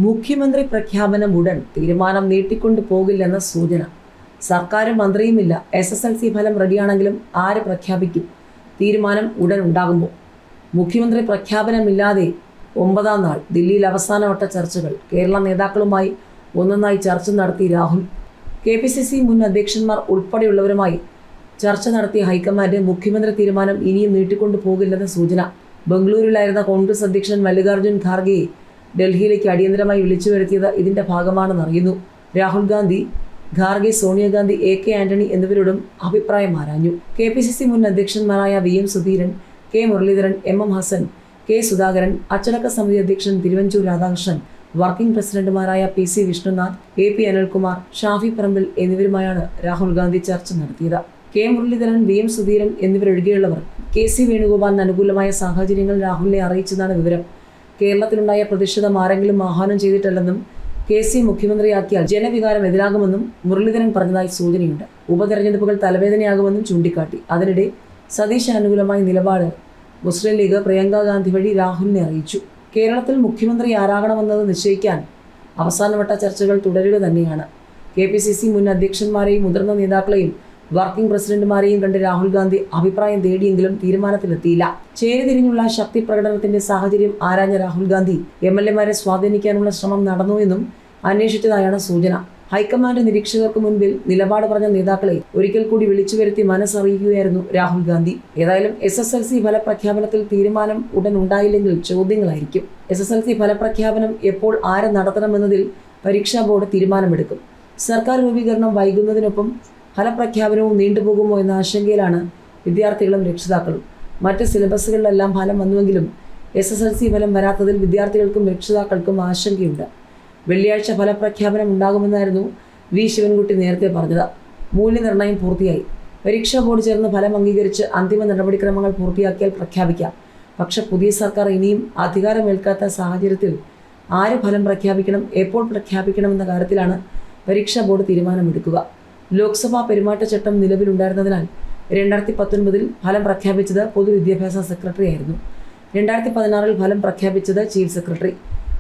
മുഖ്യമന്ത്രി പ്രഖ്യാപനം ഉടൻ തീരുമാനം നീട്ടിക്കൊണ്ടു പോകില്ലെന്ന സൂചന. സർക്കാരും മന്ത്രിയുമില്ല. SSLC ഫലം റെഡിയാണെങ്കിലും ആര് പ്രഖ്യാപിക്കും? തീരുമാനം ഉടൻ ഉണ്ടാകുമ്പോൾ. മുഖ്യമന്ത്രി പ്രഖ്യാപനമില്ലാതെ 9-ാം നാൾ ദില്ലിയിൽ അവസാനവട്ട ചർച്ചകൾ. കേരള നേതാക്കളുമായി ഒന്നൊന്നായി ചർച്ച നടത്തി രാഹുൽ. KPCC മുൻ അധ്യക്ഷന്മാർ ഉൾപ്പെടെയുള്ളവരുമായി ചർച്ച നടത്തിയ ഹൈക്കമാൻഡ് മുഖ്യമന്ത്രി തീരുമാനം ഇനിയും നീട്ടിക്കൊണ്ടു പോകില്ലെന്ന സൂചന. ബംഗളൂരുവിലായിരുന്ന കോൺഗ്രസ് അധ്യക്ഷൻ മല്ലികാർജ്ജുൻ ഖാർഗെയെ ഡൽഹിയിലേക്ക് അടിയന്തരമായി വിളിച്ചു വരുത്തിയത് ഇതിന്റെ ഭാഗമാണെന്നറിയുന്നു. രാഹുൽ ഗാന്ധി, ഖാർഗെ, സോണിയാഗാന്ധി, AK ആന്റണി എന്നിവരോടും അഭിപ്രായം ആരാഞ്ഞു. KPCC മുൻ അധ്യക്ഷന്മാരായ VM Sudheeran, K Muraleedharan, MM Hasan, K Sudhakaran, അച്ചടക്ക സമിതി അധ്യക്ഷൻ തിരുവഞ്ചൂർ രാധാകൃഷ്ണൻ, വർക്കിംഗ് പ്രസിഡന്റുമാരായ PC വിഷ്ണുനാഥ്, AP അനിൽകുമാർ, ഷാഫി പറമ്പിൽ എന്നിവരുമായാണ് രാഹുൽ ഗാന്ധി ചർച്ച നടത്തിയത്. K Muraleedharan, VM Sudheeran എന്നിവരൊഴികെയുള്ളവർ KC വേണുഗോപാലിന് അനുകൂലമായ സാഹചര്യങ്ങൾ രാഹുലിനെ അറിയിച്ചതാണ് വിവരം. കേരളത്തിലുണ്ടായ പ്രതിഷേധം ആരെങ്കിലും ആഹ്വാനം ചെയ്തിട്ടല്ലെന്നും KC മുഖ്യമന്ത്രിയാക്കിയാൽ ജനവികാരം എതിരാകുമെന്നും മുരളീധരൻ പറഞ്ഞതായി സൂചനയുണ്ട്. ഉപതെരഞ്ഞെടുപ്പുകൾ തലവേദനയാകുമെന്നും ചൂണ്ടിക്കാട്ടി. അതിനിടെ സതീശ് അനുകൂലമായ നിലപാട് മുസ്ലിം ലീഗ് പ്രിയങ്ക ഗാന്ധി വഴി രാഹുലിനെ അറിയിച്ചു. കേരളത്തിൽ മുഖ്യമന്ത്രി ആരാകണമെന്നത് നിശ്ചയിക്കാൻ അവസാനവട്ട ചർച്ചകൾ തുടരുക തന്നെയാണ്. KPCC മുൻ അധ്യക്ഷന്മാരെയും മുതിർന്ന നേതാക്കളെയും വർക്കിംഗ് പ്രസിഡന്റുമാരെയും കണ്ട് രാഹുൽ ഗാന്ധി അഭിപ്രായം തേടിയെങ്കിലും തീരുമാനത്തിലെത്തിയില്ല. ചേരിതിരിഞ്ഞുള്ള ശക്തി പ്രകടനത്തിന്റെ സാഹചര്യം ആരാഞ്ഞ രാഹുൽ ഗാന്ധി MLA-മാരെ സ്വാധീനിക്കാനുള്ള ശ്രമം നടന്നുവെന്നും അന്വേഷിച്ചതായാണ് സൂചന. ഹൈക്കമാൻഡ് നിരീക്ഷകർക്ക് മുൻപിൽ നിലപാട് പറഞ്ഞ നേതാക്കളെ ഒരിക്കൽ കൂടി വിളിച്ചു വരുത്തി മനസ്സറിയിക്കുകയായിരുന്നു രാഹുൽ ഗാന്ധി. ഏതായാലും SSLC ഫലപ്രഖ്യാപനത്തിൽ തീരുമാനം ഉടൻ ഉണ്ടായില്ലെങ്കിൽ ചോദ്യങ്ങളായിരിക്കും. SSLC ഫലപ്രഖ്യാപനം എപ്പോൾ ആര് നടത്തണമെന്നതിൽ പരീക്ഷാ ബോർഡ് തീരുമാനമെടുക്കും. സർക്കാർ രൂപീകരണം വൈകുന്നതിനൊപ്പം ഫലപ്രഖ്യാപനവും നീണ്ടുപോകുമോ എന്ന ആശങ്കയിലാണ് വിദ്യാർത്ഥികളും രക്ഷിതാക്കളും. മറ്റ് സിലബസുകളിലെല്ലാം ഫലം വന്നുവെങ്കിലും SSLC ഫലം വരാത്തതിൽ വിദ്യാർത്ഥികൾക്കും രക്ഷിതാക്കൾക്കും ആശങ്കയുണ്ട്. വെള്ളിയാഴ്ച ഫലപ്രഖ്യാപനം ഉണ്ടാകുമെന്നായിരുന്നു V ശിവൻകുട്ടി നേരത്തെ പറഞ്ഞത്. മൂല്യനിർണ്ണയം പൂർത്തിയായി. പരീക്ഷാ ബോർഡ് ചേർന്ന് ഫലം അംഗീകരിച്ച് അന്തിമ നടപടിക്രമങ്ങൾ പൂർത്തിയാക്കിയാൽ പ്രഖ്യാപിക്കാം. പക്ഷെ പുതിയ സർക്കാർ ഇനിയും അധികാരമേൽക്കാത്ത സാഹചര്യത്തിൽ ആര് ഫലം പ്രഖ്യാപിക്കണം, എപ്പോൾ പ്രഖ്യാപിക്കണമെന്ന കാര്യത്തിലാണ് പരീക്ഷാ ബോർഡ് തീരുമാനമെടുക്കുക. ലോക്സഭാ പെരുമാറ്റച്ചട്ടം നിലവിലുണ്ടായിരുന്നതിനാൽ 2019-ൽ ഫലം പ്രഖ്യാപിച്ചത് പൊതുവിദ്യാഭ്യാസ സെക്രട്ടറി ആയിരുന്നു. 2016-ൽ ഫലം പ്രഖ്യാപിച്ചത് ചീഫ് സെക്രട്ടറി.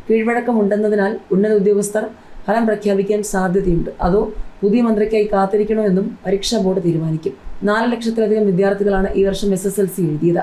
കീഴ്വഴക്കമുണ്ടെന്നതിനാൽ ഉന്നത ഉദ്യോഗസ്ഥർ ഫലം പ്രഖ്യാപിക്കാൻ സാധ്യതയുണ്ട്. അതോ പുതിയ മന്ത്രിക്കായി കാത്തിരിക്കണോ എന്നും പരീക്ഷാ ബോർഡ് തീരുമാനിക്കും. 4 ലക്ഷത്തിലധികം വിദ്യാർത്ഥികളാണ് ഈ വർഷം SSLC എഴുതിയത്.